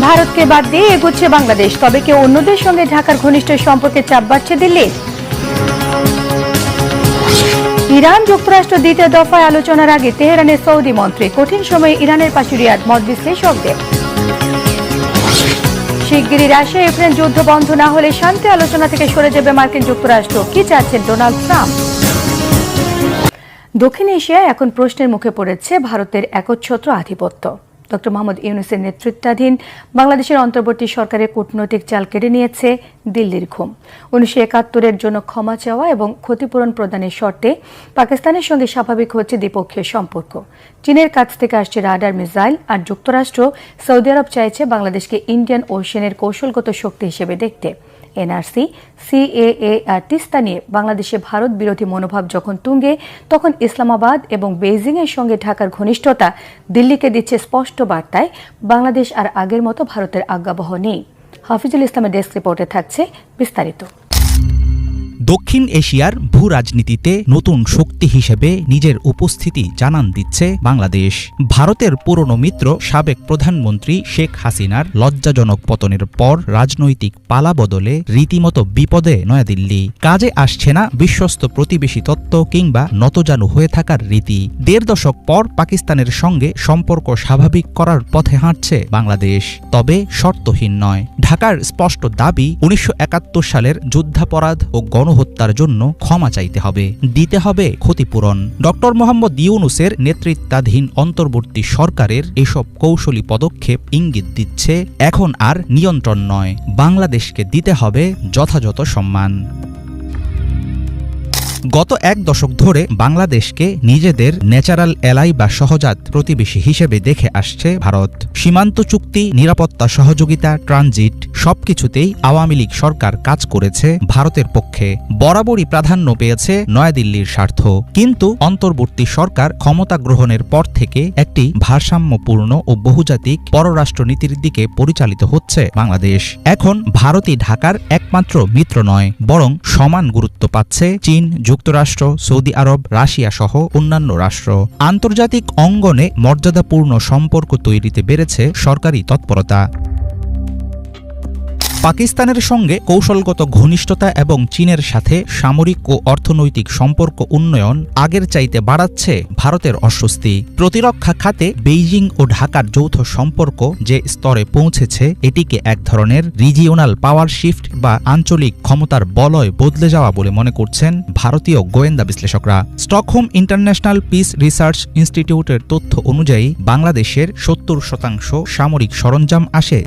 ভারতকে বাদ দিয়ে এগোচ্ছে বাংলাদেশ, তবে কেউ অন্যদের সঙ্গে ঢাকার ঘনিষ্ঠ সম্পর্কে চাপ বাড়ছে দিল্লি। ইরান যুক্তরাষ্ট্র দ্বিতীয় দফায় আলোচনার আগে তেহরানে সৌদি মন্ত্রী, কঠিন সময়ে ইরানের পাশে রিয়াদ, মত বিশ্লেষকদের। শিগগিরই রাশিয়া ইউক্রেন যুদ্ধ বন্ধ না হলে শান্তি আলোচনা থেকে সরে যাবে মার্কিন যুক্তরাষ্ট্র, কি চাচ্ছেন ডোনাল্ড ট্রাম্প। দক্ষিণ এশিয়ায় এখন প্রশ্নের মুখে পড়েছে ভারতের একচ্ছত্র আধিপত্য। ডক্টর মোহাম্মদ ইউনূসের নেতৃত্বাধীন বাংলাদেশের অন্তর্বর্তী সরকারের কূটনৈতিক চাল কেড়ে নিয়েছে দিল্লির ঘুম। 1971-এর জন্য ক্ষমা চাওয়া এবং ক্ষতিপূরণ প্রদানের শর্তে পাকিস্তানের সঙ্গে স্বাভাবিক হচ্ছে দ্বিপক্ষীয় সম্পর্ক। চীনের কাছ থেকে আসছে রাডার, মিসাইল, আর যুক্তরাষ্ট্র, সৌদি আরব চাইছে বাংলাদেশকে ইন্ডিয়ান ওশেনের কৌশলগত শক্তি হিসেবে দেখতে। এনআরসি, সিএএ আর তিস্তা নিয়ে বাংলাদেশে ভারত বিরোধী মনোভাব যখন তুঙ্গে, তখন ইসলামাবাদ এবং বেইজিংয়ের সঙ্গে ঢাকার ঘনিষ্ঠতা দিল্লিকে দিচ্ছে স্পষ্ট বার্তায় বাংলাদেশ আর আগের মতো ভারতের আজ্ঞাবহ নেই। হাফিজুল ইসলামের ডেস্ক রিপোর্টে থাকছে বিস্তারিত। দক্ষিণ এশিয়ার ভূ রাজনীতিতে নতুন শক্তি হিসেবে নিজের উপস্থিতি জানান দিচ্ছে বাংলাদেশ। ভারতের পুরনো মিত্র সাবেক প্রধানমন্ত্রী শেখ হাসিনার লজ্জাজনক পতনের পর রাজনৈতিক পালাবদলে রীতিমতো বিপদে নয়াদিল্লি। কাজে আসছে না বিশ্বস্ত প্রতিবেশী তত্ত্ব কিংবা নতজানু হয়ে থাকার রীতি। ১.৫ দশক পর পাকিস্তানের সঙ্গে সম্পর্ক স্বাভাবিক করার পথে হাঁটছে বাংলাদেশ, তবে শর্তহীন নয়। ঢাকার স্পষ্ট দাবি, ১৯৭১ সালের যুদ্ধাপরাধ ও গণহত্যার জন্য ক্ষমা চাইতে হবে, দিতে হবে ক্ষতিপূরণ। ডক্টর মোহাম্মদ ইউনূসের নেতৃত্বাধীন অন্তর্বর্তী সরকারের এসব কৌশলী পদক্ষেপ ইঙ্গিত দিচ্ছে এখন আর নিয়ন্ত্রণ নয়, বাংলাদেশকে দিতে হবে যথাযথ সম্মান। গত ১ দশক ধরে বাংলাদেশকে নিজেদের ন্যাচারাল এলাই বা সহজাত প্রতিবেশী হিসেবে দেখে আসছে ভারত। সীমান্ত চুক্তি, নিরাপত্তা সহযোগিতা, ট্রানজিট সবকিছুতেই আওয়ামী লীগ সরকার কাজ করেছে ভারতের পক্ষে। বরাবরই প্রাধান্য পেয়েছে নয়াদিল্লির স্বার্থ। কিন্তু অন্তর্বর্তী সরকার ক্ষমতা গ্রহণের পর থেকে একটি ভারসাম্যপূর্ণ ও বহুজাতিক পররাষ্ট্রনীতির দিকে পরিচালিত হচ্ছে বাংলাদেশ। এখন ভারতই ঢাকার একমাত্র মিত্র নয়, বরং সমান গুরুত্ব পাচ্ছে চীন, যুক্তরাষ্ট্র, সৌদি আরব, রাশিয়া সহ অন্যান্য রাষ্ট্র। আন্তর্জাতিক অঙ্গনে মর্যাদাপূর্ণ সম্পর্ক তৈরিতে বেড়েছে সরকারি তৎপরতা। পাকিস্তানের সঙ্গে কৌশলগত ঘনিষ্ঠতা এবং চীনের সাথে সামরিক ও অর্থনৈতিক সম্পর্ক উন্নয়ন আগের চাইতে বাড়াচ্ছে ভারতের অস্বস্তি। প্রতিরক্ষা খাতে বেইজিং ও ঢাকার যৌথ সম্পর্ক যে স্তরে পৌঁছেছে, এটিকে এক ধরনের রিজিওনাল পাওয়ার শিফট বা আঞ্চলিক ক্ষমতার বলয় বদলে যাওয়া বলে মনে করছেন ভারতীয় গোয়েন্দা বিশ্লেষকরা। স্টকহোম ইন্টারন্যাশনাল পিস রিসার্চ ইনস্টিটিউটের তথ্য অনুযায়ী বাংলাদেশের ৭০% সামরিক সরঞ্জাম আসে